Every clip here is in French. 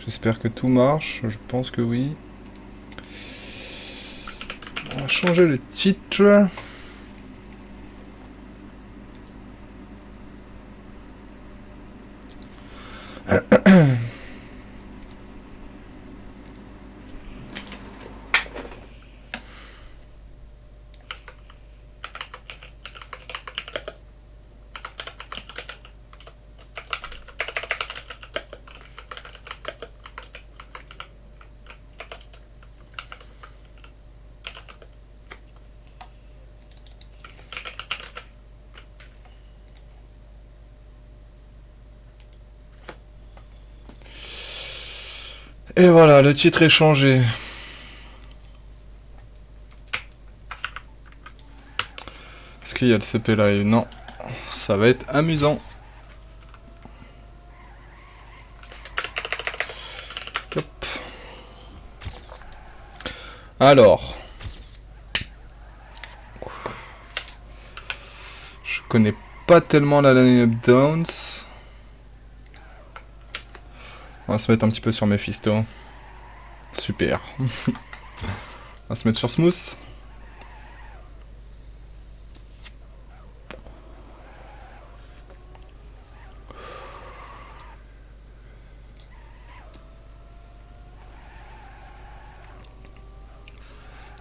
J'espère que tout marche, je pense que oui. On va changer le titre. Et voilà, le titre est changé. Est-ce qu'il y a le CP live? Non. Ça va être amusant. Hop. Alors. Je connais pas tellement la line-up Downs. On va se mettre un petit peu sur Mephisto. Super. On va se mettre sur Smooth.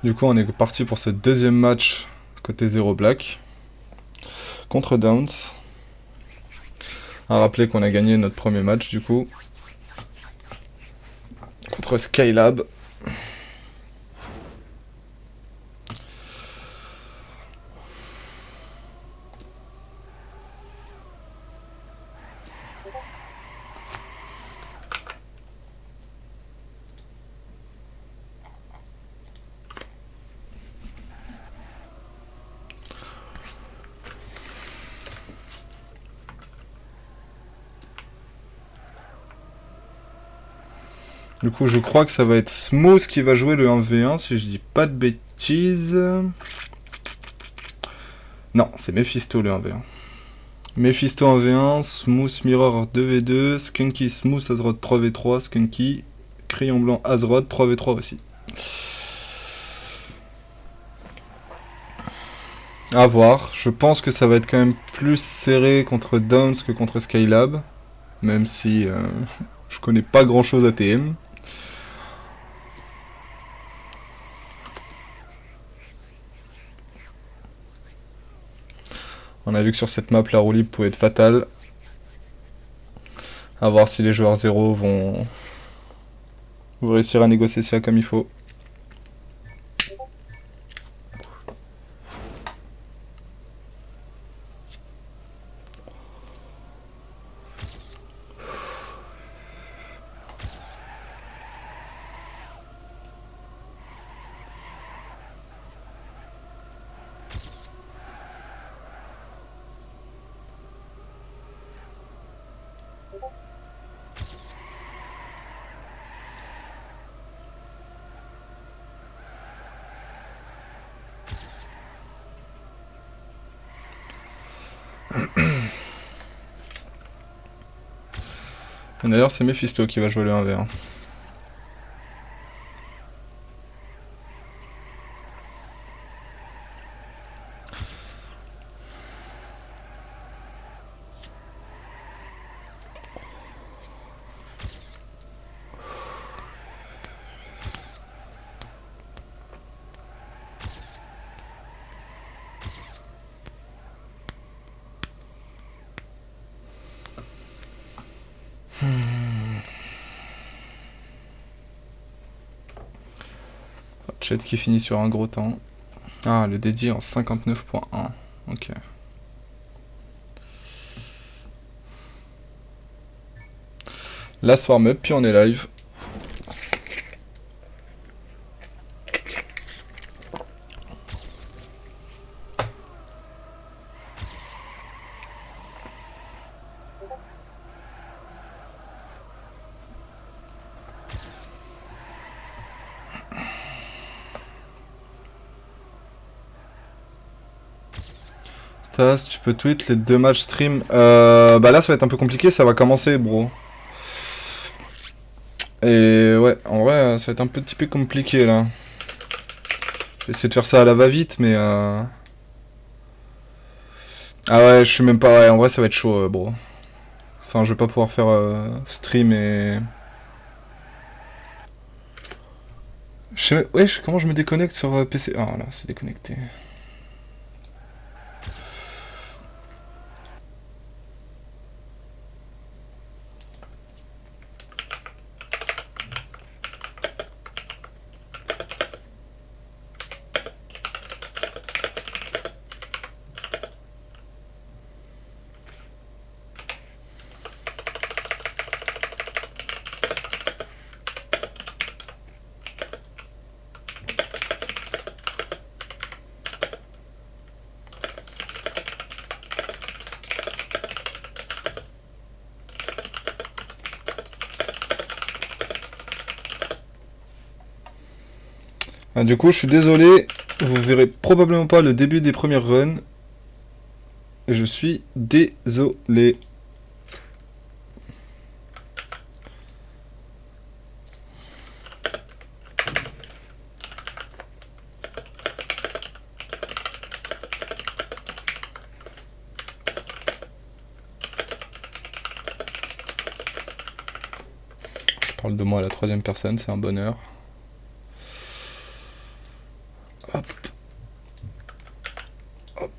Du coup, on est parti pour ce deuxième match côté 0 Black contre Downs. À rappeler qu'on a gagné notre premier match du coup contre Skylab. Du coup, je crois que ça va être Smooth qui va jouer le 1v1, si je dis pas de bêtises. Non, c'est Mephisto le 1v1. Mephisto 1v1, Smooth Mirror 2v2, Skunky Smooth Azrod 3v3, Skunky Crayon Blanc Azrod 3v3 aussi. A voir, je pense que ça va être quand même plus serré contre Downs que contre Skylab. Même si je connais pas grand chose à TM. On a vu que sur cette map, la roue libre pouvait être fatale. A voir si les joueurs 0 vont réussir à négocier ça comme il faut. Et d'ailleurs, c'est Mephisto qui va jouer le 1v1. Chat qui finit sur un gros temps. Ah, le dédié en 59.1. Ok. La warm up, puis on est live. Taz, tu peux tweet les 2 matchs stream. Bah là, ça va être un peu compliqué, ça va commencer, bro. Et ouais, en vrai, ça va être un petit peu compliqué là. Je vais essayer de faire ça à la va-vite, mais ah ouais, je suis même pas... Ouais, en vrai, ça va être chaud, bro. Enfin, je vais pas pouvoir faire stream et... Ouais, comment je me déconnecte sur PC? Ah là, c'est déconnecté. Ah, du coup, je suis désolé, vous verrez probablement pas le début des premières runs. Je suis désolé. Je parle de moi à la troisième personne, c'est un bonheur. Hop. Hop.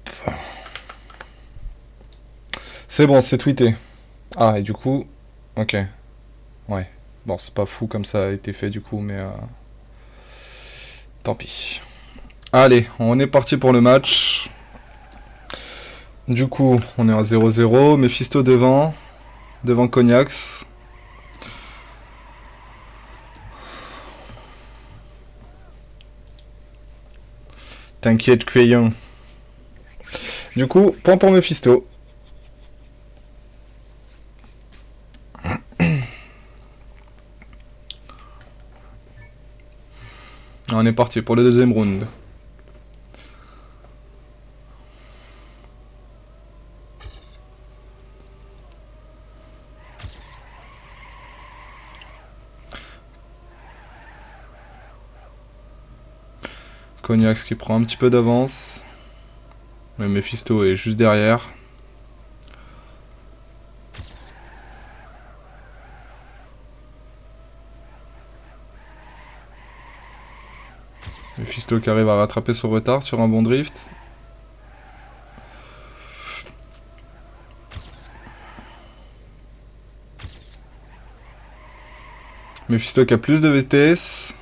C'est bon, c'est tweeté. Ah, et du coup... Ok. Ouais. Bon, c'est pas fou comme ça a été fait du coup, mais... Tant pis. Allez, on est parti pour le match. Du coup, on est à 0-0. Mephisto devant. Devant Cognax. T'inquiète, Cueillon. Du coup, point pour Mephisto. On est parti pour le deuxième round. Cognax qui prend un petit peu d'avance. Mais Mephisto est juste derrière. Mephisto qui arrive à rattraper son retard sur un bon drift. Mephisto qui a plus de vitesse.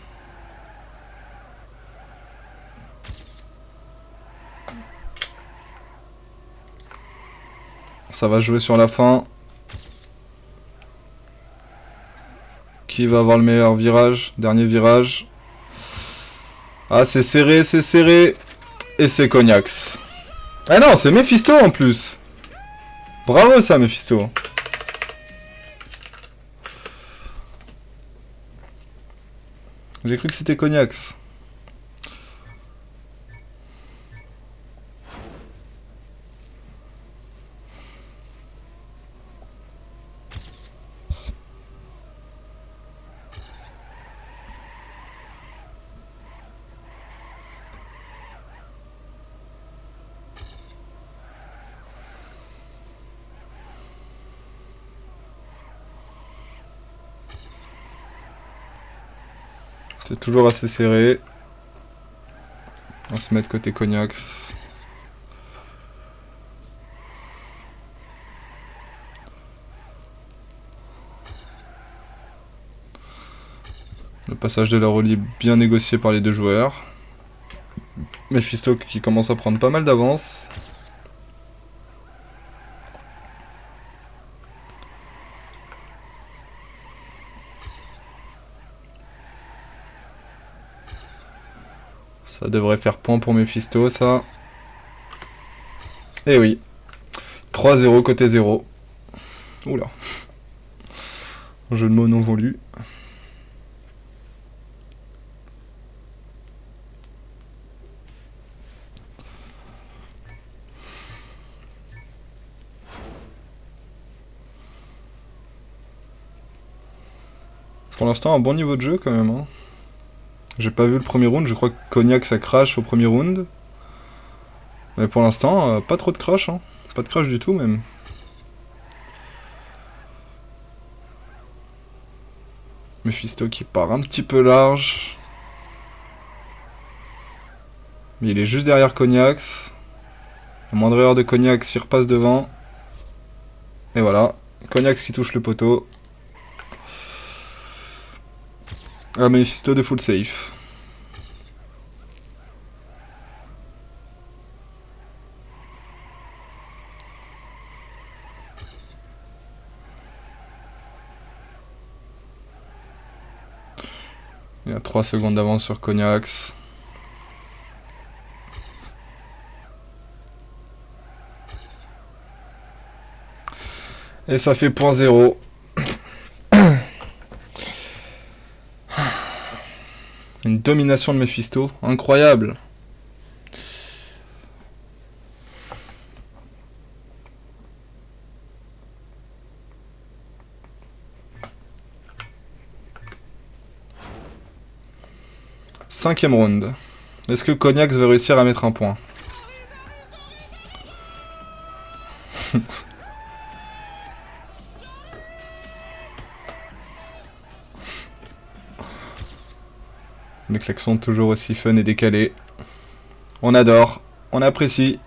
Ça va jouer sur la fin. Qui va avoir le meilleur virage? Dernier virage. Ah, c'est serré, c'est serré. Et c'est Cognax. Ah non, c'est Mephisto en plus. Bravo ça, Mephisto. J'ai cru que c'était Cognax. C'est toujours assez serré. On va se mettre côté Cognax. Le passage de la relie bien négocié par les deux joueurs. Mephisto qui commence à prendre pas mal d'avance. Ça devrait faire point pour Mephisto, ça. Eh oui. 3-0 côté 0. Oula. Jeu de mots non voulu. Pour l'instant, un bon niveau de jeu quand même. Hein. J'ai pas vu le premier round, je crois que Cognac ça crash au premier round. Mais pour l'instant, pas trop de crash. Hein. Pas de crash du tout même. Mephisto qui part un petit peu large. Mais il est juste derrière Cognax. La moindre erreur de Cognax, il repasse devant. Et voilà. Cognax qui touche le poteau. Ah, Mephisto de full safe. Il a 3 secondes d'avance sur Cognax. Et ça fait point 0. Une domination de Mephisto. Incroyable. Cinquième round. Est-ce que Cognax va réussir à mettre un point? Les klaxons toujours aussi fun et décalés. On adore, on apprécie.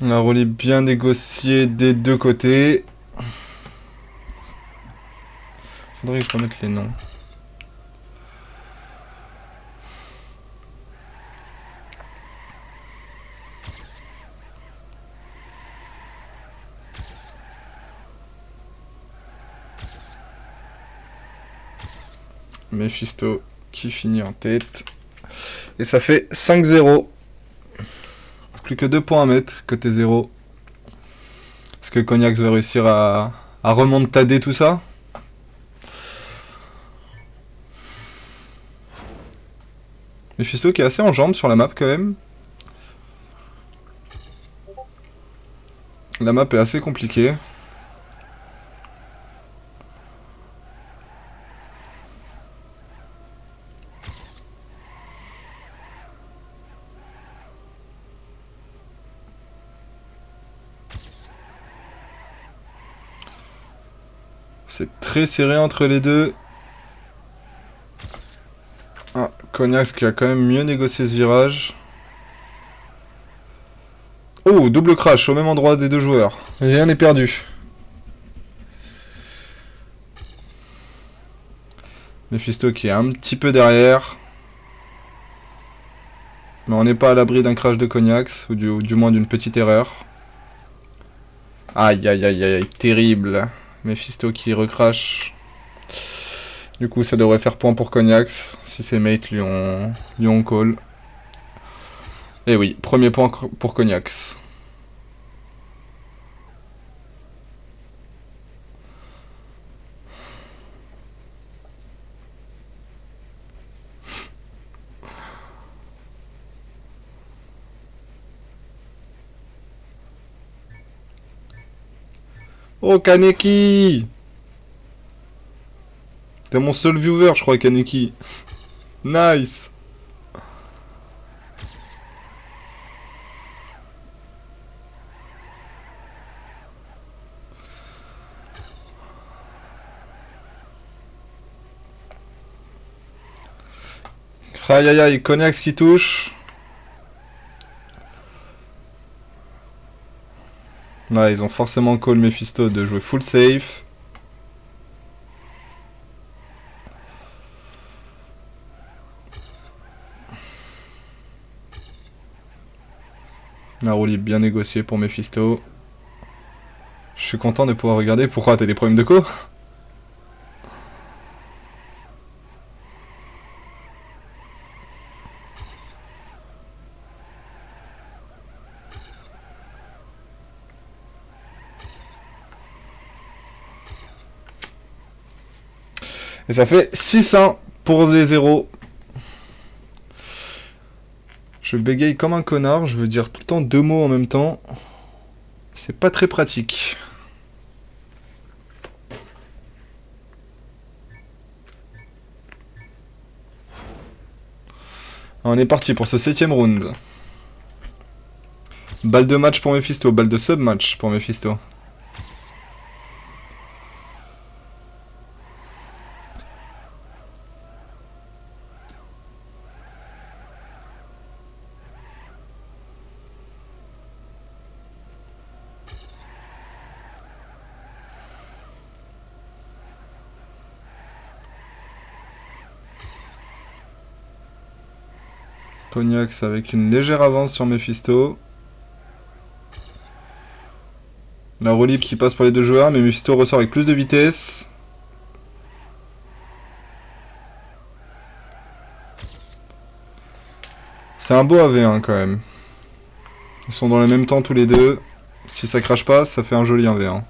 On a relais bien négocié des deux côtés. Faudrait que je remette les noms. Mephisto qui finit en tête. Et ça fait 5-0. Plus que 2 points à mettre, côté 0. Est-ce que Cognax va réussir à remontader tout ça? Mephisto qui est assez en jambes sur la map quand même. La map est assez compliquée. C'est très serré entre les deux. Ah, Cognax qui a quand même mieux négocié ce virage. Oh, double crash au même endroit des deux joueurs. Rien n'est perdu. Mephisto qui est un petit peu derrière. Mais on n'est pas à l'abri d'un crash de Cognax, ou du moins d'une petite erreur. Aïe aïe aïe aïe, terrible. Mephisto qui recrache. Du coup, ça devrait faire point pour Cognax, si ses mates lui ont call. Et oui, premier point pour Cognax. Oh, Kaneki! T'es mon seul viewer, je crois, Kaneki. Nice! Aïe aïe aïe, Cognax qui touche. Là, ils ont forcément call Mephisto de jouer full safe. La roue libre bien négociée pour Mephisto. Je suis content de pouvoir regarder. Pourquoi t'as des problèmes de co? Et ça fait 6-1 pour les 0. Je bégaye comme un connard, je veux dire tout le temps 2 mots en même temps. C'est pas très pratique. On est parti pour ce 7ème round. Balle de match pour Mephisto, balle de sub-match pour Mephisto. Cognax avec une légère avance sur Mephisto. La roue libre qui passe pour les deux joueurs, mais Mephisto ressort avec plus de vitesse. C'est un beau AV1 quand même. Ils sont dans le même temps tous les deux. Si ça crache pas, ça fait un joli 1v1.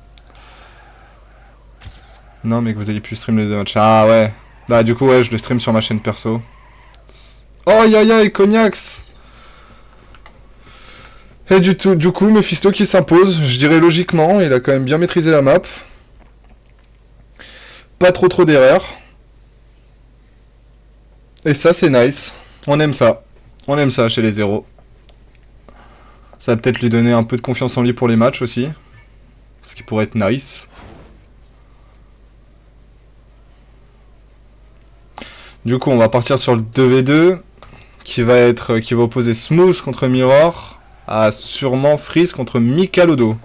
Non, mais que vous ayez pu stream les deux matchs. Ah ouais. Bah du coup, ouais, je le stream sur ma chaîne perso. Oh, aïe aïe aïe, Cognax. Et du coup, Mephisto qui s'impose, je dirais logiquement, il a quand même bien maîtrisé la map. Pas trop d'erreurs. Et ça, c'est nice. On aime ça. On aime ça chez les zéros. Ça va peut-être lui donner un peu de confiance en lui pour les matchs aussi. Ce qui pourrait être nice. Du coup, on va partir sur le 2v2. Qui va opposer Smooth contre Mirror. À sûrement Freeze contre Mikalodo.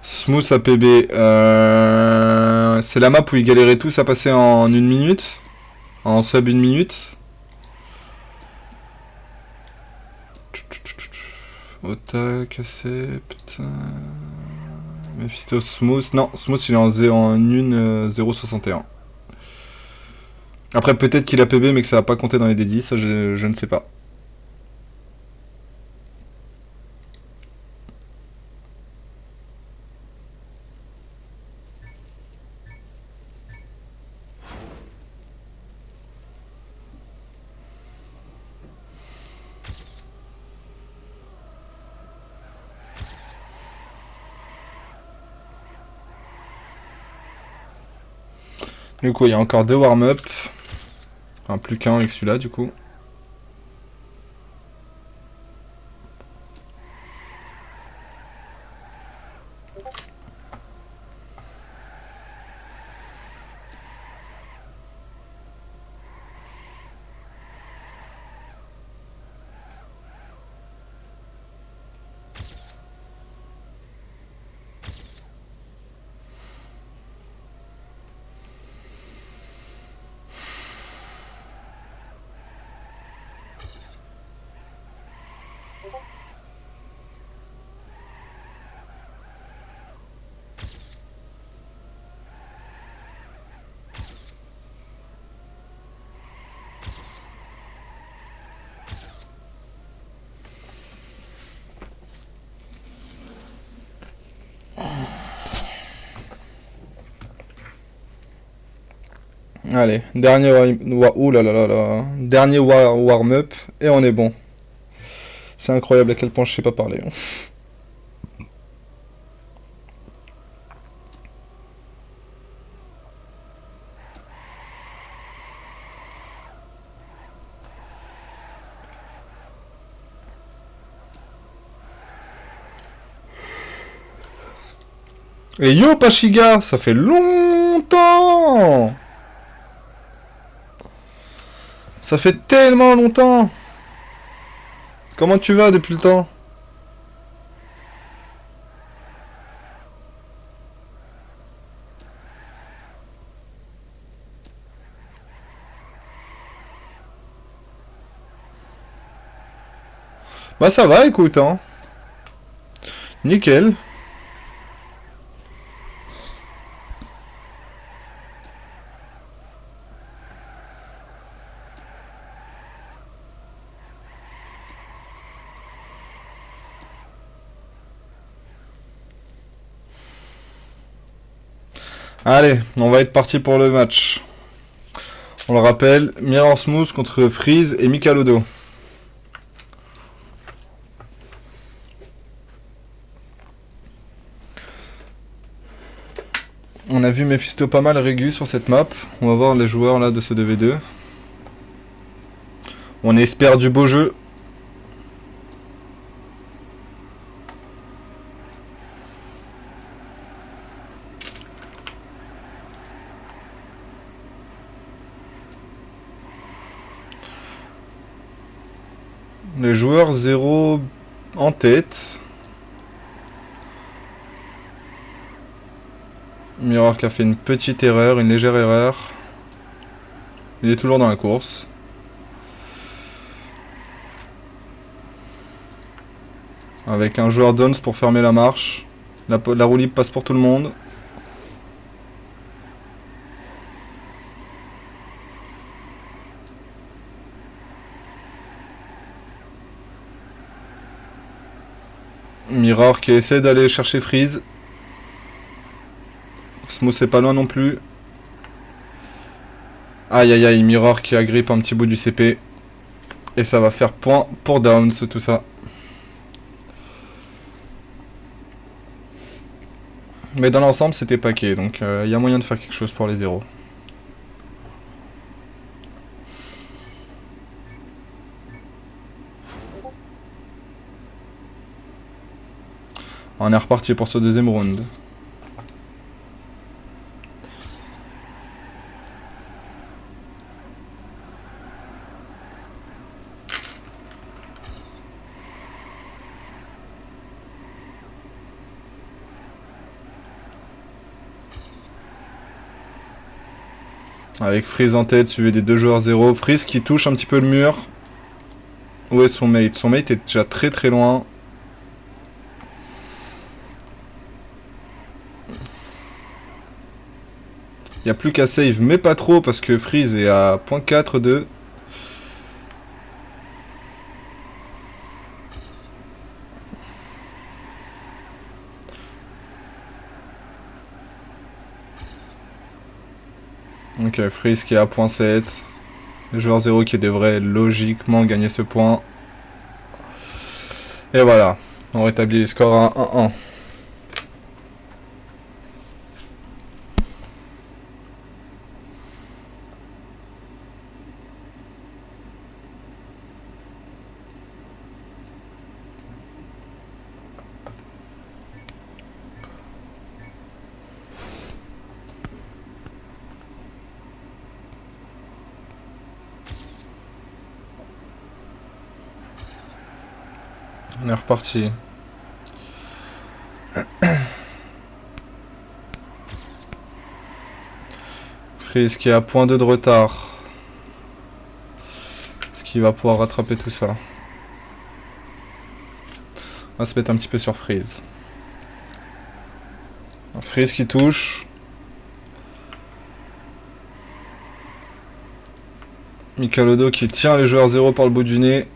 Smooth APB, c'est la map où ils galéraient tous à passer en 1 minute. En sub 1 minute. Otak, accept. Mephisto Smooth. Non, Smooth il est en 0,61. Après peut-être qu'il a PB mais que ça va pas compter dans les dédits, ça je ne sais pas. Du coup, il y a encore 2 warm-up. Enfin, plus qu'un avec celui-là, du coup. Allez, dernier dernier warm-up et on est bon. C'est incroyable à quel point je sais pas parler. Et yo Pachiga, ça fait longtemps. Ça fait tellement longtemps. Comment tu vas depuis le temps? Bah ça va, écoute, hein. Nickel. Allez, on va être parti pour le match. On le rappelle, Mirror Smooth contre Freeze et Mikalodo. On a vu Mephisto pas mal régu sur cette map. On va voir les joueurs là de ce 2v2. On espère du beau jeu. Les joueurs 0 en tête. Mirror qui a fait une petite erreur, une légère erreur. Il est toujours dans la course. Avec un joueur Downs pour fermer la marche. La roue libre passe pour tout le monde. Mirror qui essaie d'aller chercher Freeze. Smooth c'est pas loin non plus. Aïe aïe aïe, Mirror qui agrippe un petit bout du CP. Et ça va faire point pour Downs tout ça. Mais dans l'ensemble c'était paquet, donc il y a moyen de faire quelque chose pour les 0. On est reparti pour ce deuxième round. Avec Freeze en tête, suivi des deux joueurs 0. Freeze qui touche un petit peu le mur. Où est son mate? Son mate est déjà très très loin. Il n'y a plus qu'à save, mais pas trop parce que Freeze est à 0.42. Ok, Freeze qui est à 0.7. Le joueur 0 qui devrait logiquement gagner ce point. Et voilà, on rétablit les scores à 1-1. On est reparti. Freeze qui est à 0.2 de retard. Est-ce qu'il va pouvoir rattraper tout ça? On va se mettre un petit peu sur Freeze. Freeze qui touche. Mikalodo qui tient les joueurs 0 par le bout du nez.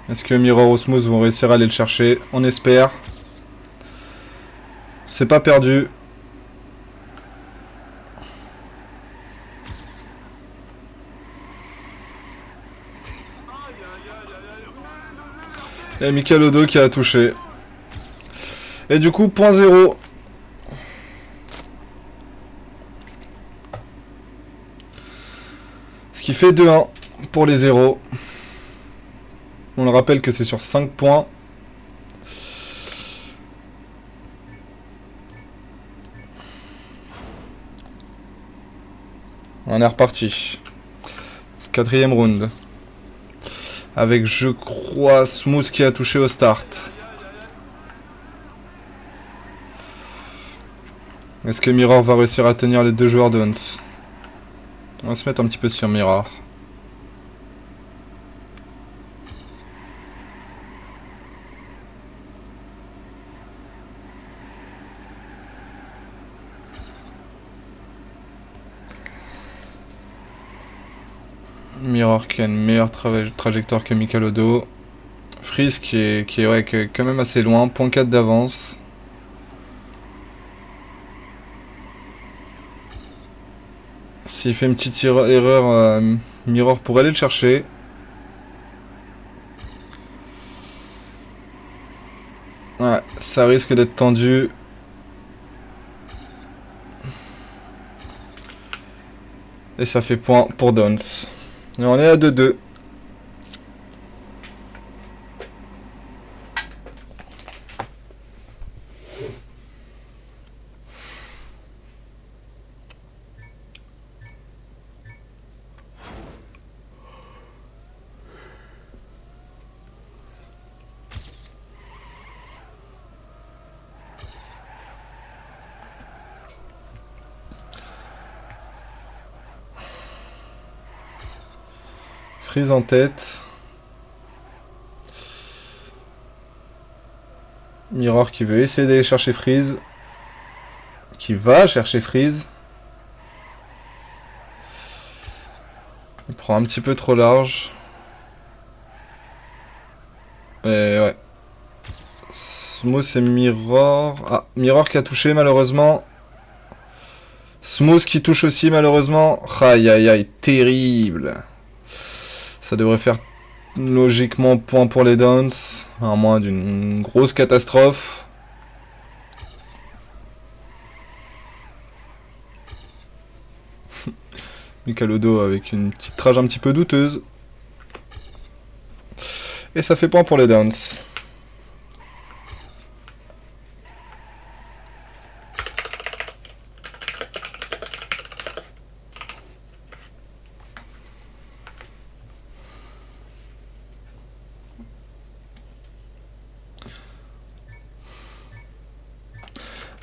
Est-ce que Mirror ou Smooth vont réussir à aller le chercher? On espère. C'est pas perdu. Et Mikalodo qui a touché. Et du coup, 0.0. Ce qui fait 2-1 pour les 0. On le rappelle que c'est sur 5 points. On est reparti. Quatrième round. Avec, je crois, Smooth qui a touché au start. Est-ce que Mirror va réussir à tenir les deux joueurs Downs? On va se mettre un petit peu sur Mirror. Mirror qui a une meilleure trajectoire que Michelotto. Freeze qui est quand même assez loin, 0.4 d'avance. S'il fait une petite erreur, Mirror pourrait aller le chercher. Ouais, ça risque d'être tendu. Et ça fait point pour Downs. Et on est à 2-2. Freeze en tête. Mirror qui veut essayer d'aller chercher Freeze. Qui va chercher Freeze. Il prend un petit peu trop large. Et ouais. Smooth et Mirror. Ah, Mirror qui a touché malheureusement. Smooth qui touche aussi malheureusement. Aïe aïe aïe, terrible. Ça devrait faire logiquement point pour les Downs. À moins d'une grosse catastrophe. Michelotto avec une petite rage un petit peu douteuse. Et ça fait point pour les Downs.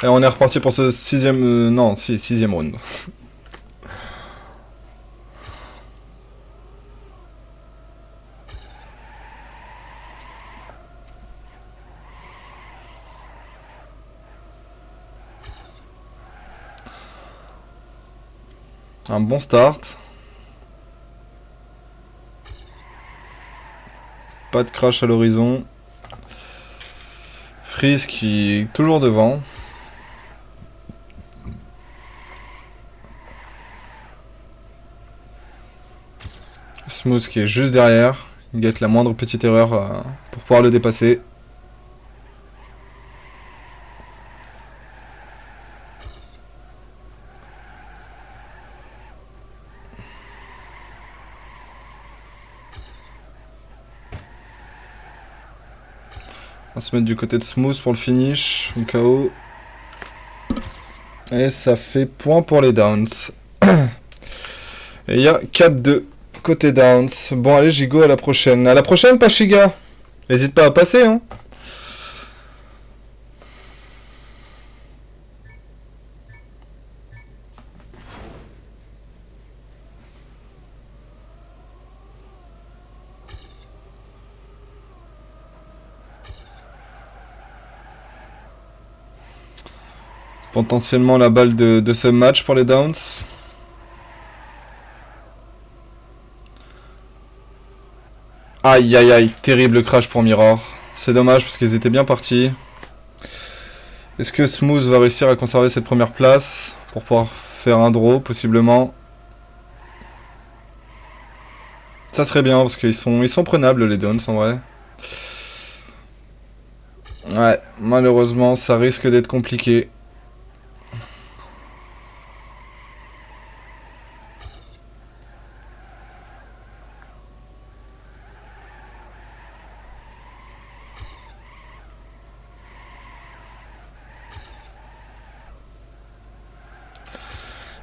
Et on est reparti pour ce sixième... non, si, sixième round. Un bon start. Pas de crash à l'horizon. Freeze qui est toujours devant. Smooth qui est juste derrière. Il guette la moindre petite erreur pour pouvoir le dépasser. On va se mettre du côté de Smooth pour le finish. Au KO. Et ça fait point pour les Downs. Et il y a 4-2 côté Downs. Bon allez Gigo, à la prochaine. À la prochaine Pachiga. N'hésite pas à passer hein. Potentiellement la balle de ce match pour les Downs. Aïe aïe aïe, terrible crash pour Mirror. C'est dommage parce qu'ils étaient bien partis. Est-ce que Smooth va réussir à conserver cette première place pour pouvoir faire un draw possiblement? Ça serait bien parce qu'ils sont prenables les Downs en vrai. Ouais, malheureusement ça risque d'être compliqué.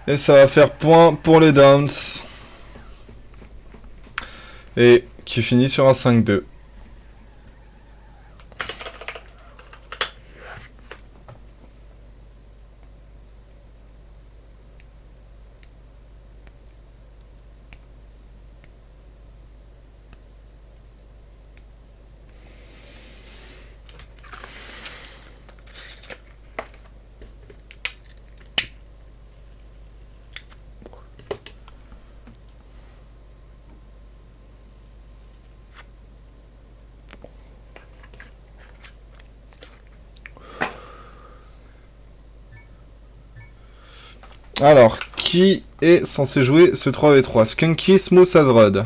Et ça va faire point pour les Downs. Et qui finit sur un 5-2. Alors, qui est censé jouer ce 3v3? Skunky, Smooth as Rod.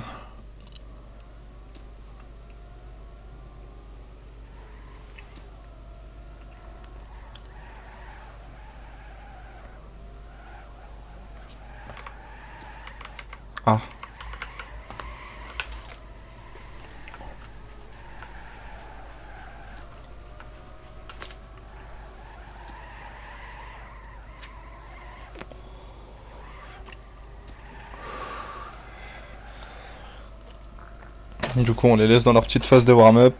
Ah. Du coup, on les laisse dans leur petite phase de warm-up.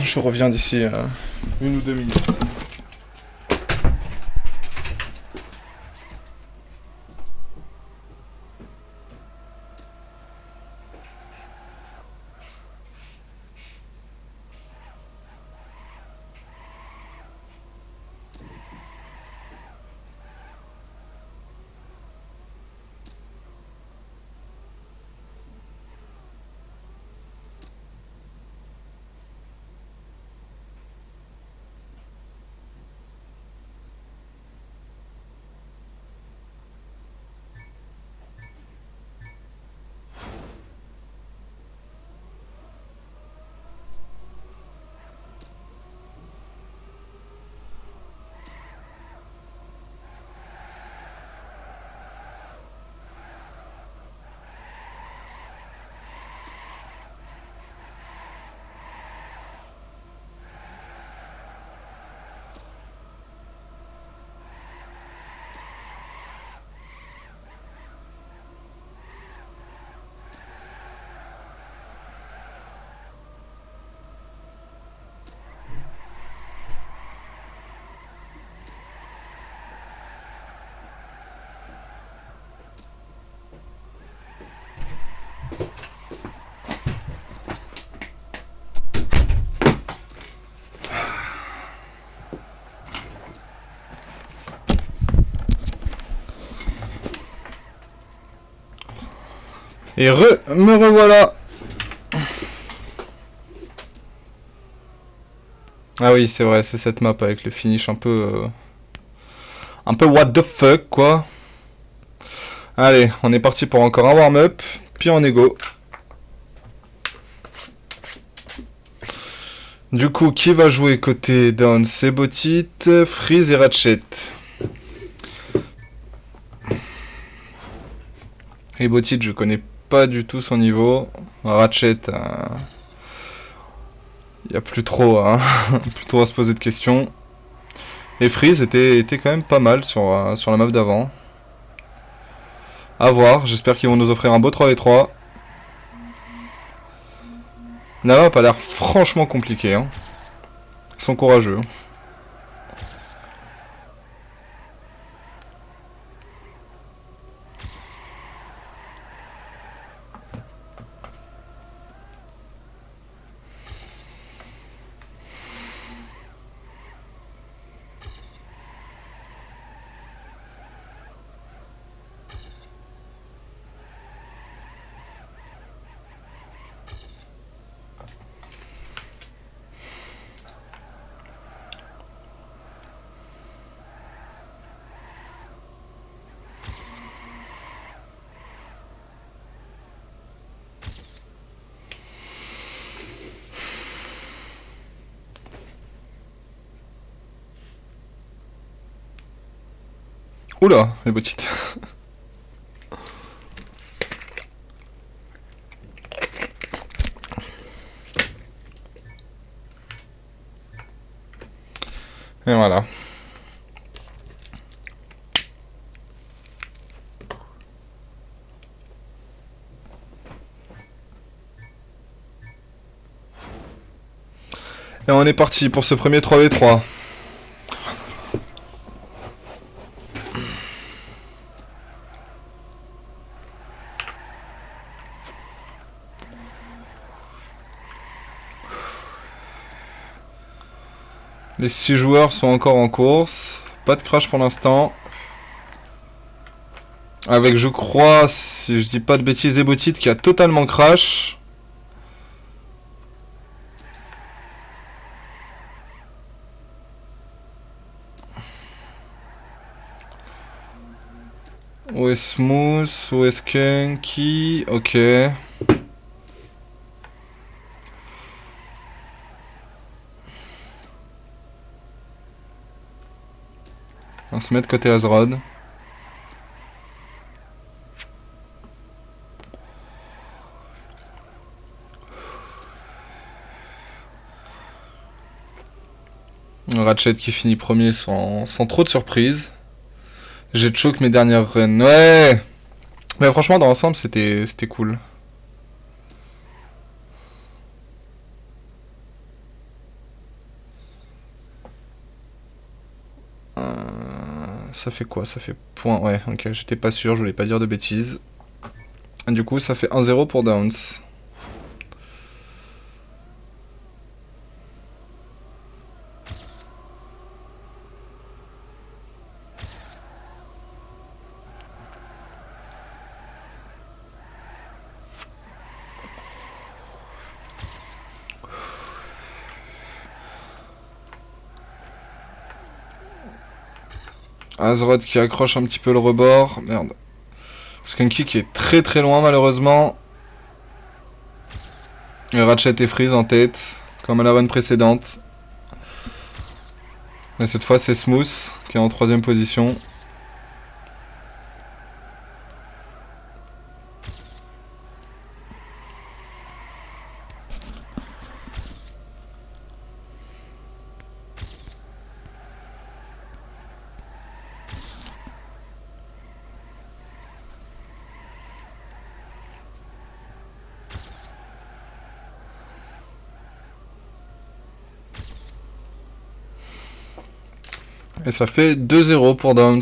Je reviens d'ici 1 ou 2 minutes. Et me revoilà. Ah oui, c'est vrai, c'est cette map avec le finish un peu what the fuck, quoi. Allez, on est parti pour encore un warm-up, puis on est go. Du coup, qui va jouer côté down? C'est Botit, Freeze et Ratchet. Et Botit, je connais pas du tout son niveau. Ratchet, y a plus trop, plus trop à se poser de questions. Et Freeze était quand même pas mal sur la map d'avant. A voir, j'espère qu'ils vont nous offrir un beau 3v3. La map a l'air franchement compliquée. Hein. Ils sont courageux. Oula, les botites. Et voilà. Et on est parti pour ce premier 3v3. Les 6 joueurs sont encore en course. Pas de crash pour l'instant. Avec, je crois, si je dis pas de bêtises, Ebotite qui a totalement crash. Où est Smooth? Où est Skunky? Ok. On se met de côté Azrod. Ratchet qui finit premier sans trop de surprise. J'ai choke mes dernières runs. Ouais. Mais franchement, dans l'ensemble, c'était cool. Ça fait quoi? Ça fait point. Ouais, ok, j'étais pas sûr, je voulais pas dire de bêtises. Et du coup, ça fait 1-0 pour Downs. Azrod qui accroche un petit peu le rebord. Merde. Skunky qui est très très loin malheureusement. Et Ratchet et Freeze en tête, comme à la run précédente. Et cette fois c'est Smooth qui est en 3ème position. Et ça fait 2-0 pour Downs.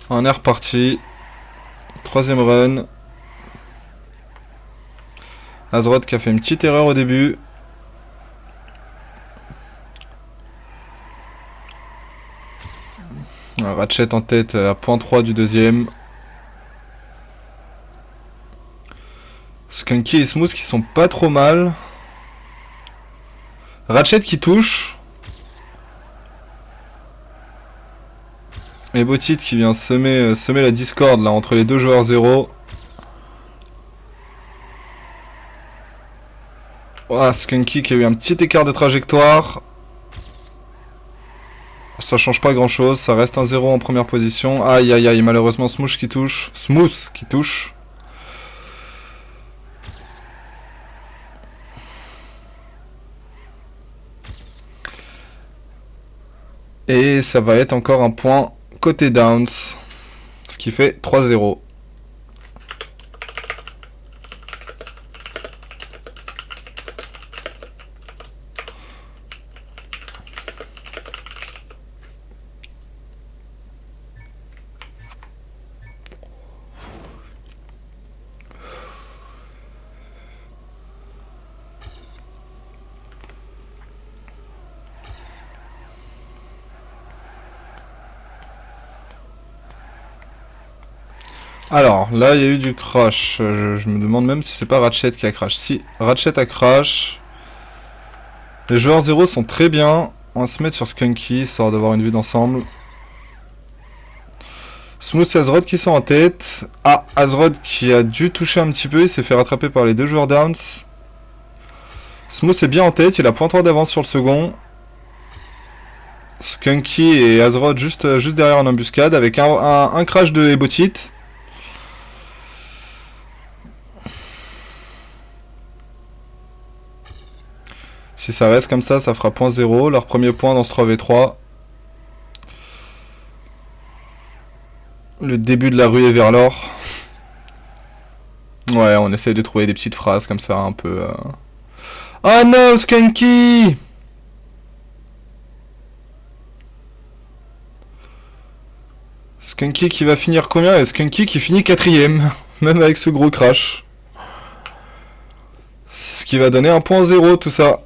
On est reparti. 3ème run. Azrod qui a fait une petite erreur au début. Ratchet en tête à point 3 du deuxième. Skunky et Smooth qui sont pas trop mal. Ratchet qui touche. Et Botit qui vient semer la discorde là entre les deux joueurs 0. Oh, Skunky qui a eu un petit écart de trajectoire. Ça change pas grand chose, ça reste un 0 en première position. Aïe aïe aïe, malheureusement Smooth qui touche. Smooth qui touche. Et ça va être encore un point côté Downs. Ce qui fait 3-0. Alors, là, il y a eu du crash. Je me demande même si c'est pas Ratchet qui a crash. Si, Ratchet a crash. Les joueurs 0 sont très bien. On va se mettre sur Skunky, histoire d'avoir une vue d'ensemble. Smooth et Azrod qui sont en tête. Ah, Azrod qui a dû toucher un petit peu. Il s'est fait rattraper par les deux joueurs Downs. Smooth est bien en tête. Il a point 3 d'avance sur le second. Skunky et Azrod juste derrière en embuscade avec un crash de Ebotit. Si ça reste comme ça fera point 0. Leur premier point dans ce 3v3. Le début de la ruée vers l'or. Ouais, on essaye de trouver des petites phrases comme ça, un peu... Oh non, Skunky! Skunky qui va finir combien? Et Skunky qui finit 4ème. Même avec ce gros crash. Ce qui va donner un point 0 tout ça.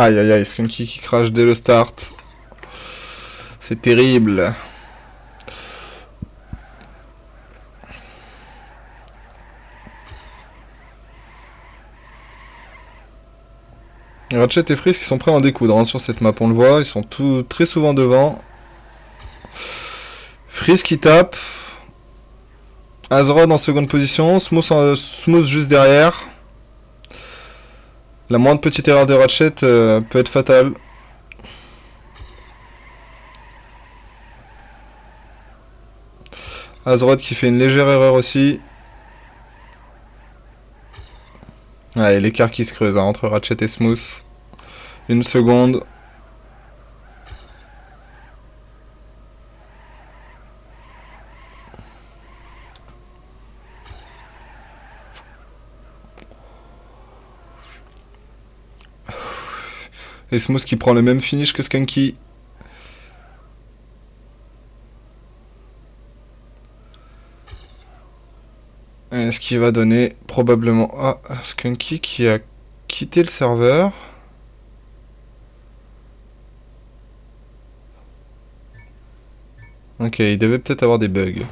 Aïe aïe aïe, Skunky qui crache dès le start. C'est terrible. Ratchet et Freeze qui sont prêts à en découdre hein, sur cette map, on le voit, ils sont très souvent devant. Freeze qui tape. Azrod en seconde position, Smooth juste derrière. La moindre petite erreur de Ratchet peut être fatale. Azrod qui fait une légère erreur aussi. Ouais, l'écart qui se creuse hein, entre Ratchet et Smooth. Une seconde. Et Smooth qui prend le même finish que Skunky. Et ce qui va donner probablement à Skunky qui a quitté le serveur. Ok, il devait peut-être avoir des bugs.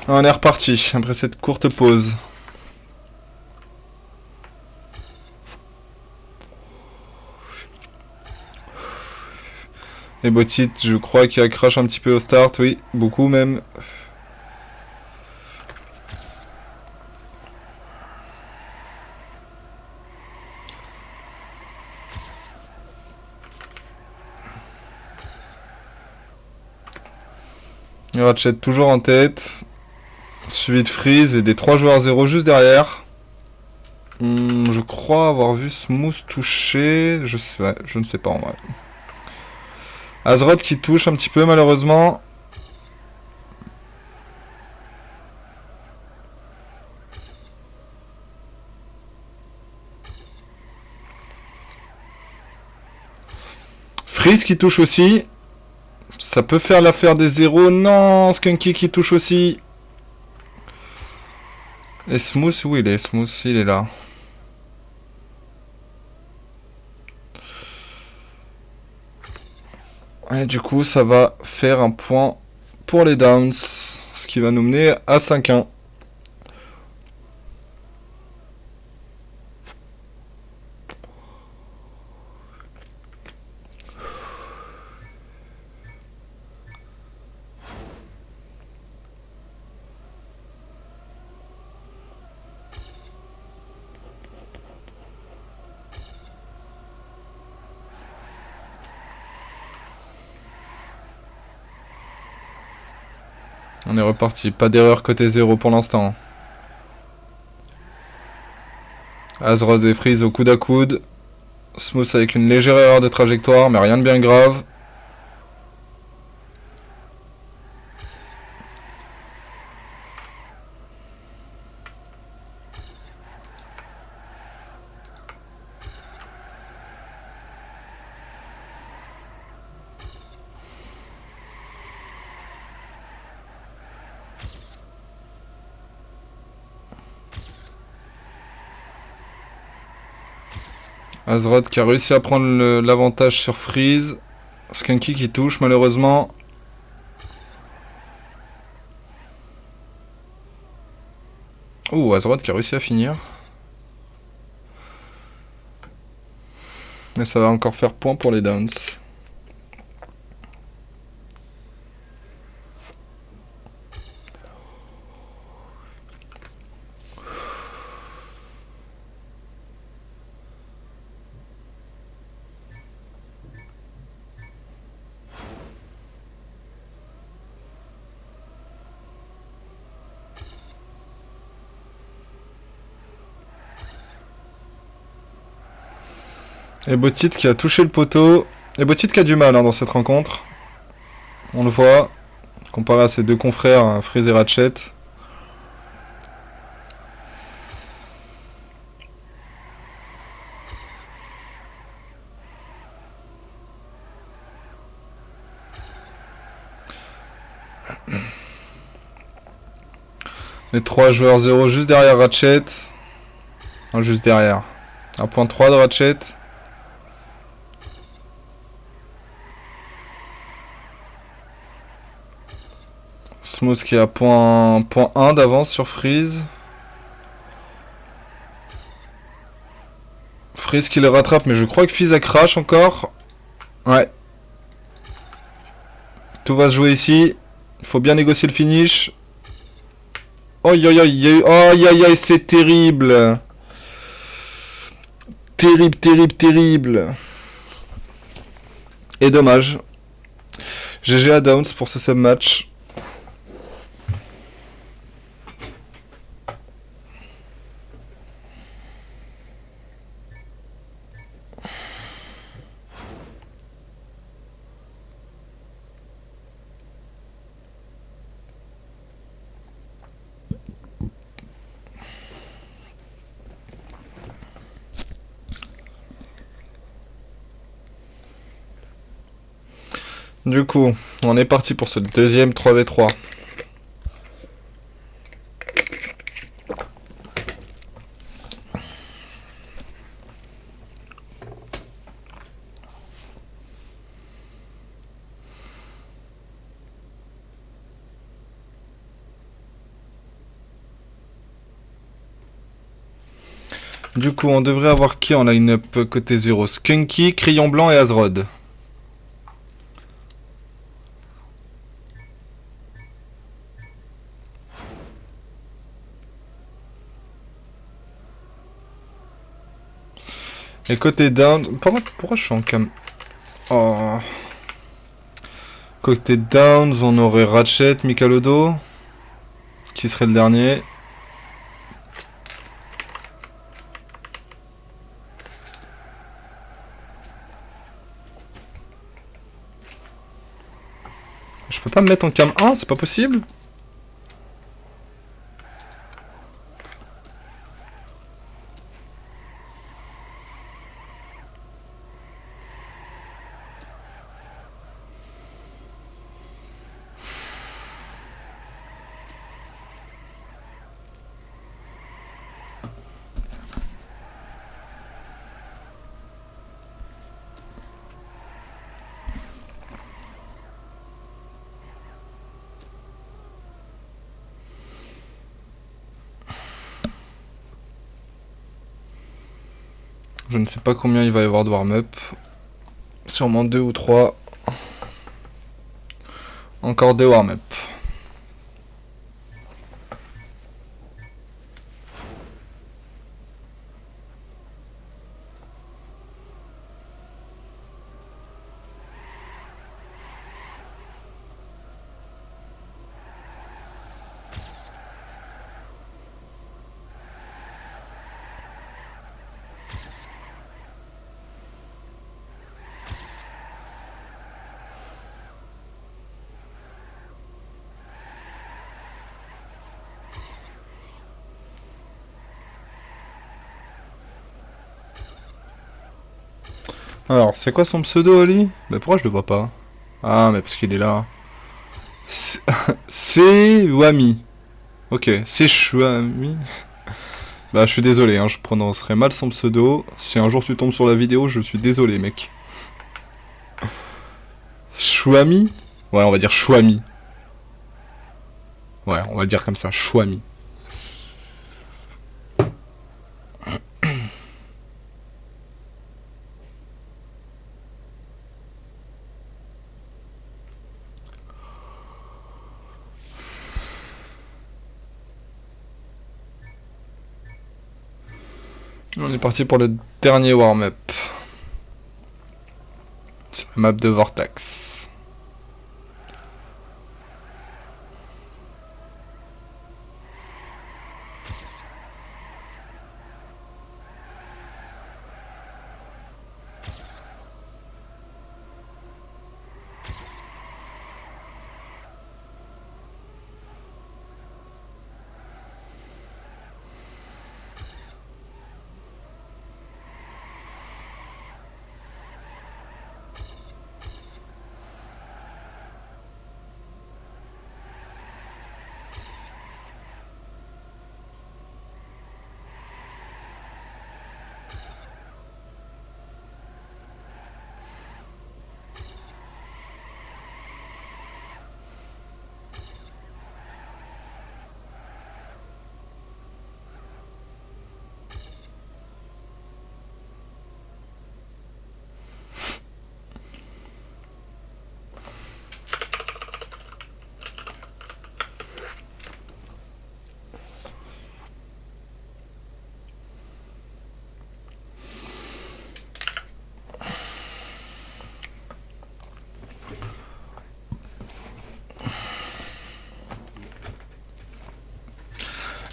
On est reparti après cette courte pause. Et Botit, je crois qu'il a crash un petit peu au start, oui, beaucoup même. Ratchet toujours en tête. Suivi de Freeze et des 3 joueurs 0 juste derrière. Je crois avoir vu Smooth toucher. Je ne sais pas en vrai. Azrod qui touche un petit peu malheureusement. Freeze qui touche aussi. Ça peut faire l'affaire des 0. Non, Skunky qui touche aussi. Et Smooth, où il est? Smooth, il est là. Et du coup, ça va faire un point pour les Downs. Ce qui va nous mener à 5-1. On est reparti, pas d'erreur côté 0 pour l'instant. Azrod et Freeze au coude à coude. Smooth avec une légère erreur de trajectoire, mais rien de bien grave. Azrod qui a réussi à prendre l'avantage sur Freeze. Skunky qui touche malheureusement. Ouh, Azrod qui a réussi à finir. Et ça va encore faire point pour les Downs. Et Botit qui a touché le poteau. Et Botit qui a du mal hein, dans cette rencontre. On le voit. Comparé à ses deux confrères, hein, Freeze et Ratchet. Les 3 joueurs 0 juste derrière Ratchet. Non, juste derrière. 1.3 de Ratchet. Smooth qui est à point 1 d'avance sur Freeze. Freeze qui le rattrape, mais je crois que Fizz a crash encore. Ouais. Tout va se jouer ici. Il faut bien négocier le finish. Aïe aïe aïe, aïe aïe aïe, c'est terrible. Terrible, terrible, terrible. Et dommage. GG à Downs pour ce sub-match. Du coup, on est parti pour ce deuxième 3v3. Du coup, on devrait avoir qui en line-up côté 0? Skunky, Crayon Blanc et Azrod. Et côté down... Pourquoi je suis en cam... Oh. Côté downs, on aurait Ratchet, Mikalodo. Qui serait le dernier? Je peux pas me mettre en cam 1, c'est pas possible? Je ne sais pas combien il va y avoir de warm-up. Sûrement 2 ou 3. Encore des warm-up. Alors, c'est quoi son pseudo, Ali? Bah pourquoi je le vois pas? Ah, mais parce qu'il est là. C'est Wami. Ok, c'est Chouami. Bah, je suis désolé, hein, je prononcerai mal son pseudo. Si un jour tu tombes sur la vidéo, je suis désolé, mec. Chouami? Ouais, on va dire Chouami. Ouais, on va le dire comme ça, Chouami. On est parti pour le dernier warm-up. Sur la map de Vortex.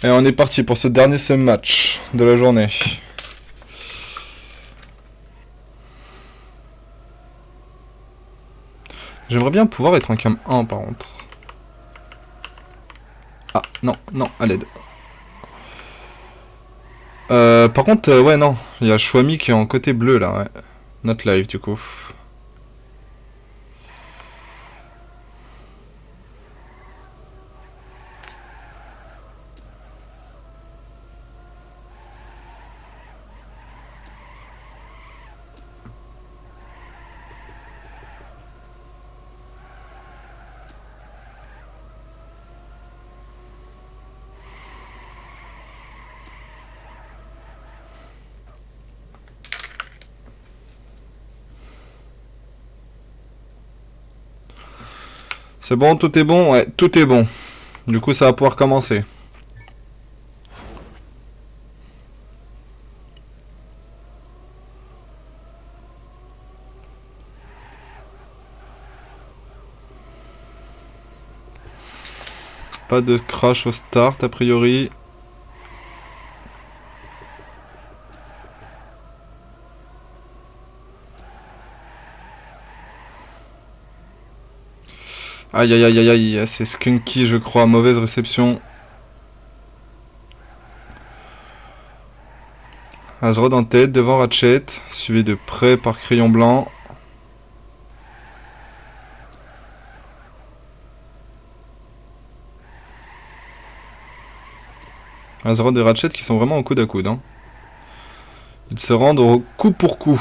Et on est parti pour ce dernier match de la journée. J'aimerais bien pouvoir être en cam 1 par contre. Ah, non, non, à l'aide. Par contre, ouais, non. Il y a Chouami qui est en côté bleu là, ouais. Not live du coup. C'est bon, tout est bon? Ouais, tout est bon. Du coup, ça va pouvoir commencer. Pas de crash au start, a priori. Aïe aïe aïe aïe aïe, c'est Skunky je crois, mauvaise réception. Azrod en tête devant Ratchet, suivi de près par Crayon Blanc. Azrod et Ratchet qui sont vraiment au coude à coude. Hein. Ils se rendent au coup pour coup.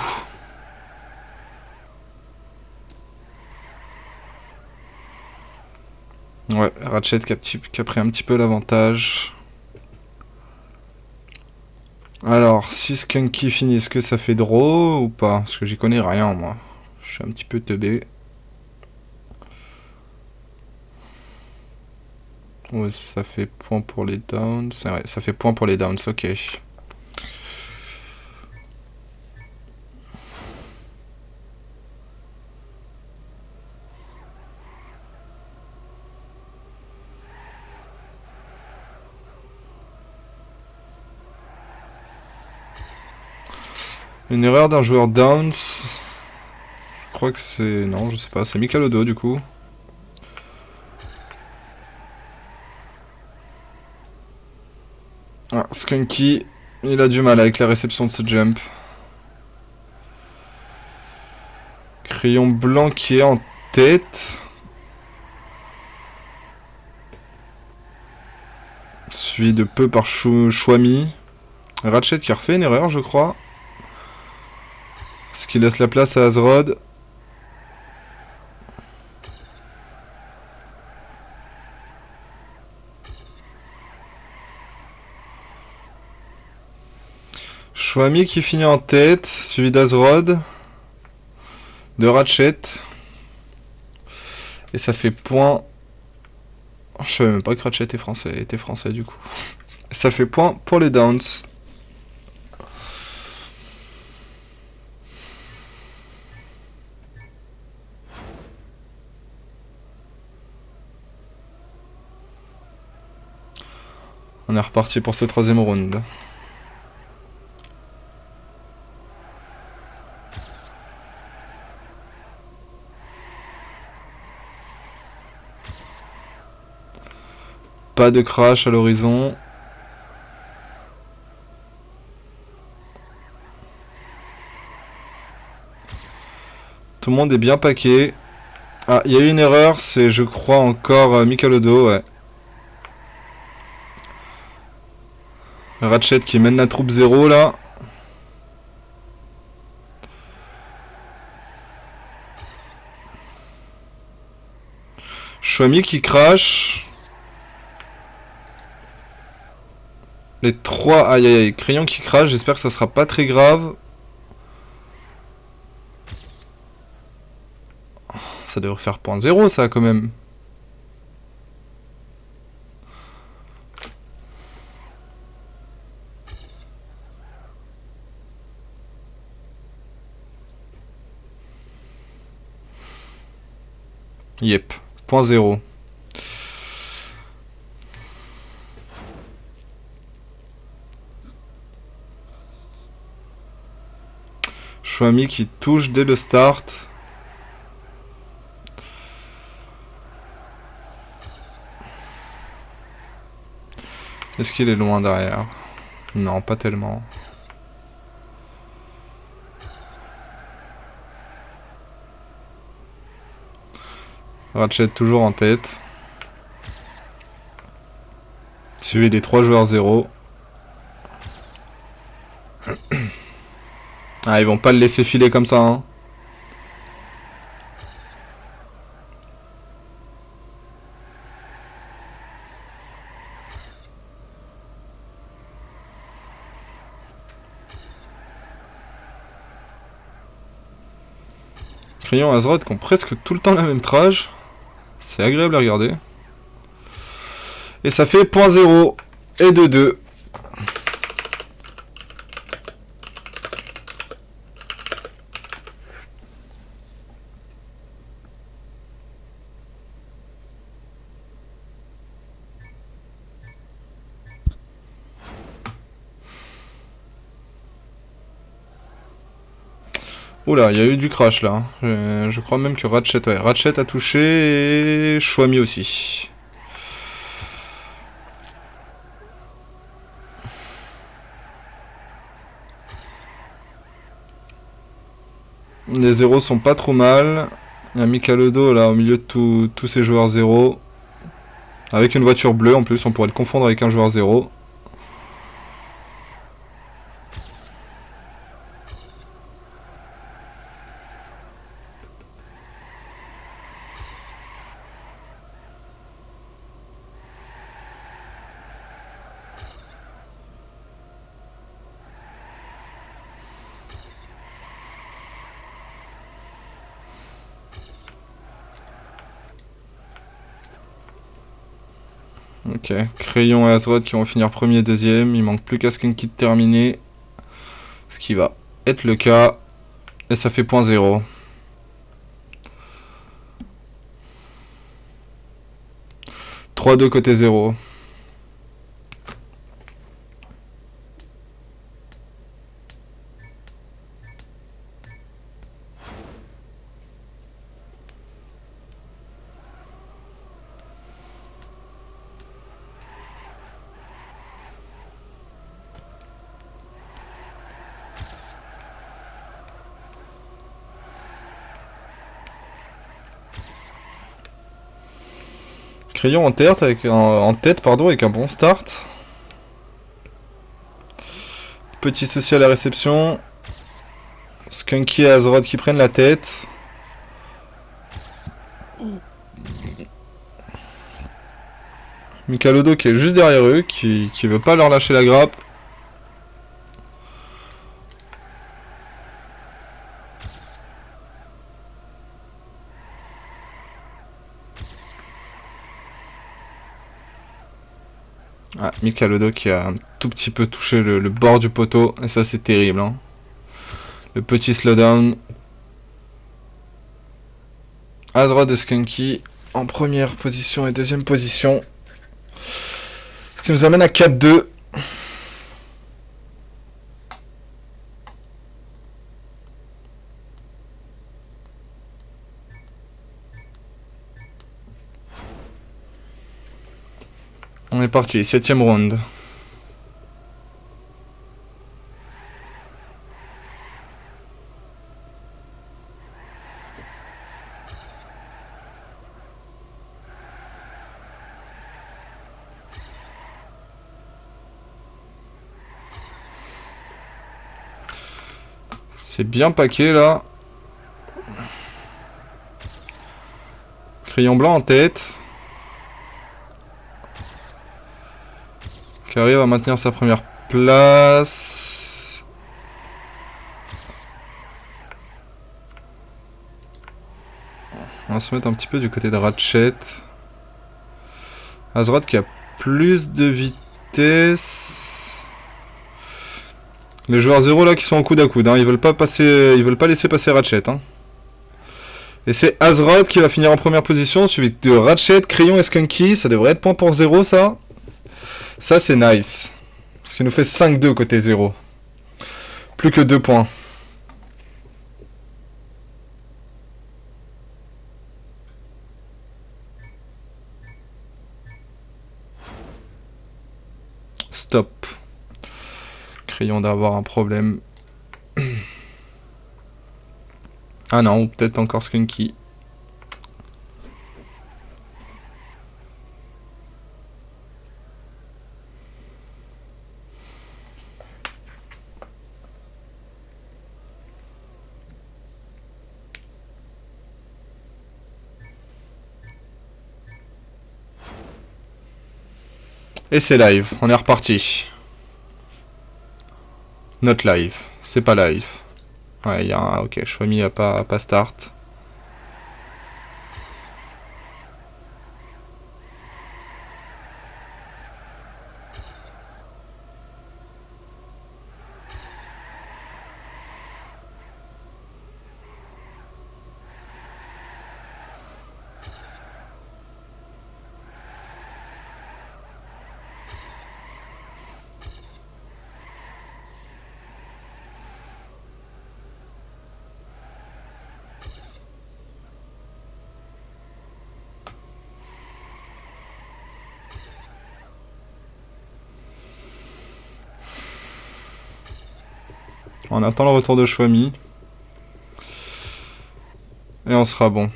Ouais, Ratchet qui a pris un petit peu l'avantage. Alors, si Skunky finit, est-ce que ça fait draw ou pas? Parce que j'y connais rien, moi. Je suis un petit peu teubé. Ouais, ça fait point pour les downs. Ouais, ça fait point pour les downs, ok. Une erreur d'un joueur downs. Je crois que c'est... Non, je sais pas. C'est Mikalodo, du coup. Ah, Skunky, il a du mal avec la réception de ce jump. Crayon Blanc qui est en tête. Suivi de peu par Chouami. Ratchet qui a refait une erreur, je crois. Ce qui laisse la place à Azrod. Chouami qui finit en tête, suivi d'Azrod. De Ratchet. Et ça fait point. Je savais même pas que Ratchet était français du coup. Et ça fait point pour les downs. On est reparti pour ce troisième round. Pas de crash à l'horizon. Tout le monde est bien paqué. Ah, il y a eu une erreur, c'est je crois encore Mikalodo, ouais. Ratchet qui mène la troupe 0 là. Chouami qui crash. Les 3... Aïe aïe aïe, Crayon qui crash, j'espère que ça sera pas très grave. Ça devrait faire point 0 ça quand même. Yep, point 0. Chouami qui touche dès le start. Est-ce qu'il est loin derrière? Non, pas tellement. Ratchet toujours en tête. Suivi des 3 joueurs 0. Ah, ils vont pas le laisser filer comme ça, hein. Crayon Azeroth qui ont presque tout le temps la même trage. C'est agréable à regarder. Et ça fait 0.0 et 2-2. Oula, il y a eu du crash là. Je crois même que Ratchet, ouais, Ratchet a touché et Chouami aussi. Les zéros sont pas trop mal. Il y a Mikalodo là au milieu de tous ces joueurs 0. Avec une voiture bleue en plus, on pourrait le confondre avec un joueur 0. Ok, Crayon et Azeroth qui vont finir premier et deuxième. Il manque plus qu'à Skunky de terminer. Ce qui va être le cas. Et ça fait 0.0. « 3-2 côté 0. Crayon en tête avec un bon start. Petit souci à la réception. Skunky et Azeroth qui prennent la tête. Mikalodo qui est juste derrière eux, qui veut pas leur lâcher la grappe. Ah, Mikalodo qui a un tout petit peu touché le bord du poteau. Et ça, c'est terrible. Hein. Le petit slowdown. Azeroth et Skunky en première position et deuxième position. Ce qui nous amène à 4-2. On est parti, 7ème round. C'est bien paqué là. Crayon blanc en tête. Qui arrive à maintenir sa première place. On va se mettre un petit peu du côté de Ratchet. Azeroth qui a plus de vitesse. Les joueurs 0 là qui sont en coude à coude, hein. Ils veulent pas laisser passer Ratchet. Hein. Et c'est Azeroth qui va finir en première position, suivi de Ratchet, Crayon et Skunky. Ça devrait être point pour 0 ça. Ça c'est nice. Ce qui nous fait 5-2 côté 0. Plus que 2 points. Stop. Crayon d'avoir un problème. Ah non, ou peut-être encore Skunky. Et c'est live, on est reparti. Not live, c'est pas live. Ouais, il y a un... Ok, Shwami a pas start. On attend le retour de Shwami. Et on sera bon.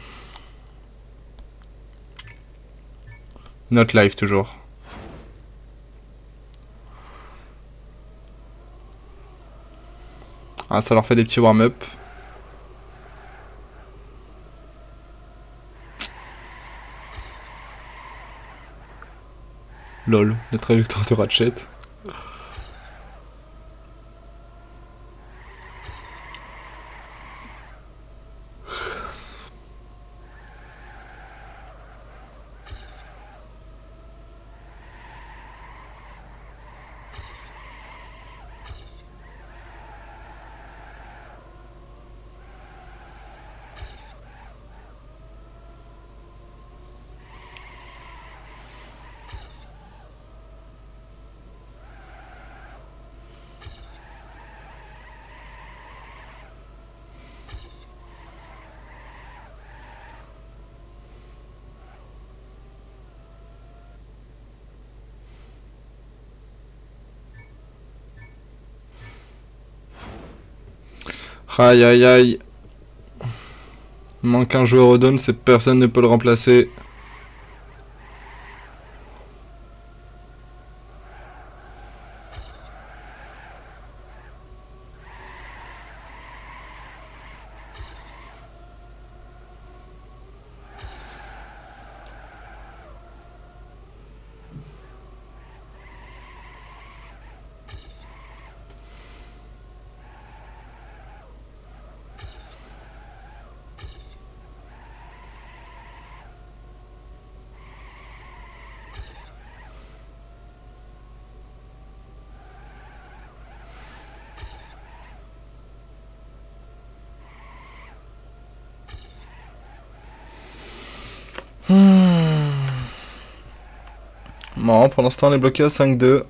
Not live toujours. Ah, ça leur fait des petits warm-up. Lol, la trajectoire de Ratchet. Aïe aïe aïe. Il manque un joueur au down, personne ne peut le remplacer. Bon, pour l'instant on est bloqué à 5-2.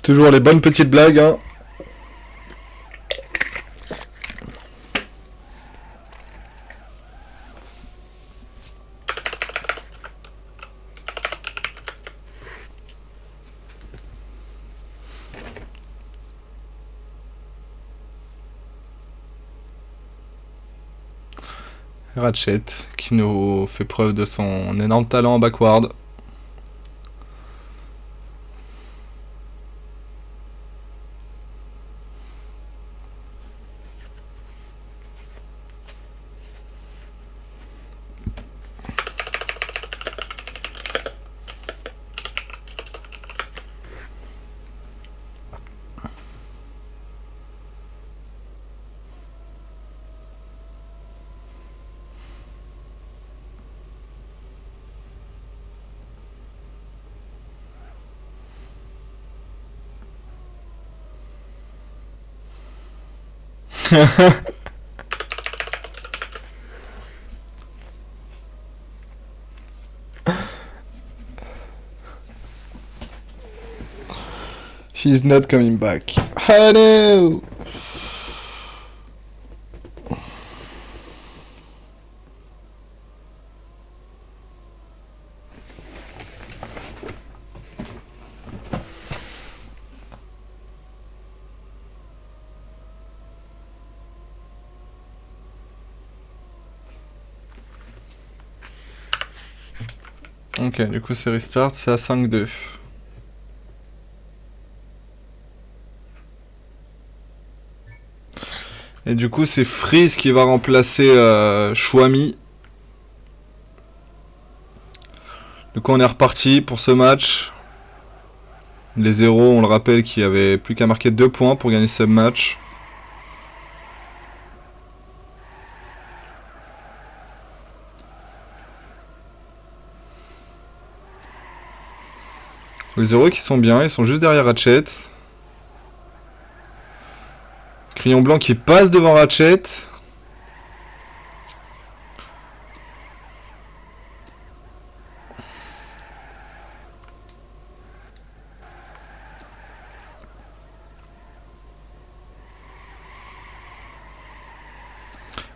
Toujours les bonnes petites blagues, hein. Ratchet, qui nous fait preuve de son énorme talent en backward. She's not coming back. Hello. Ok, du coup c'est restart, c'est à 5-2. Et du coup c'est Freeze qui va remplacer Chouami. Du coup on est reparti pour ce match. Les 0, on le rappelle, qui avait plus qu'à marquer 2 points pour gagner ce match. Les heureux qui sont bien, ils sont juste derrière Ratchet. Crayon blanc qui passe devant Ratchet.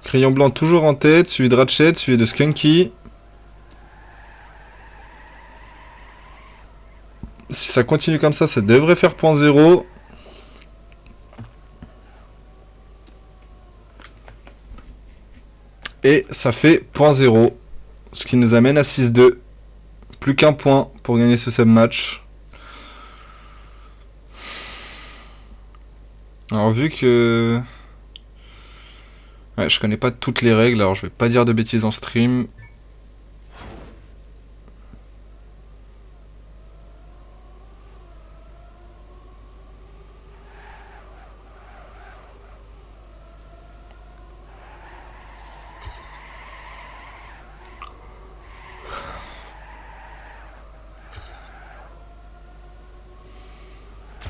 Crayon blanc toujours en tête, suivi de Ratchet, suivi de Skunky. Si ça continue comme ça devrait faire point 0. Et ça fait point 0. Ce qui nous amène à 6-2. Plus qu'un point pour gagner ce sub-match. Alors vu que... Ouais, je connais pas toutes les règles, alors je vais pas dire de bêtises en stream.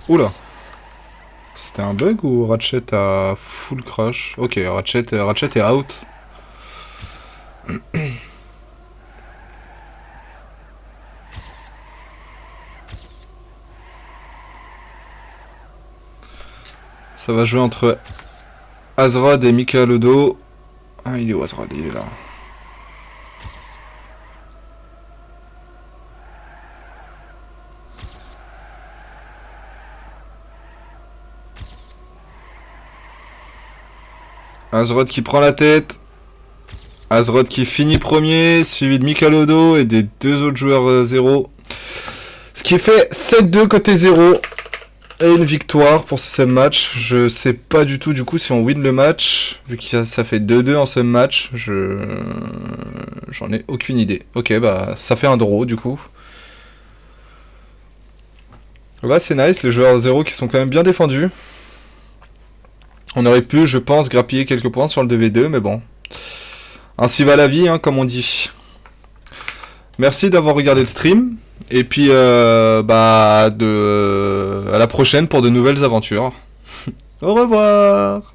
Oula. C'était un bug ou Ratchet a full crash? Ok, Ratchet est out. Ça va jouer entre Azrod et Michael Odo. Ah, il est où Azrod? Il est là. Azrod qui prend la tête. Azrod qui finit premier, suivi de Michael Odo et des deux autres joueurs 0. Ce qui fait 7-2 côté 0. Et une victoire pour ce sub match. Je sais pas du tout du coup si on win le match. Vu que ça fait 2-2 en sub match. J'en ai aucune idée. Ok, bah ça fait un draw du coup. Bah c'est nice, les joueurs 0 qui sont quand même bien défendus. On aurait pu, je pense, grappiller quelques points sur le 2v2, mais bon. Ainsi va la vie, hein, comme on dit. Merci d'avoir regardé le stream. Et puis, à la prochaine pour de nouvelles aventures. Au revoir.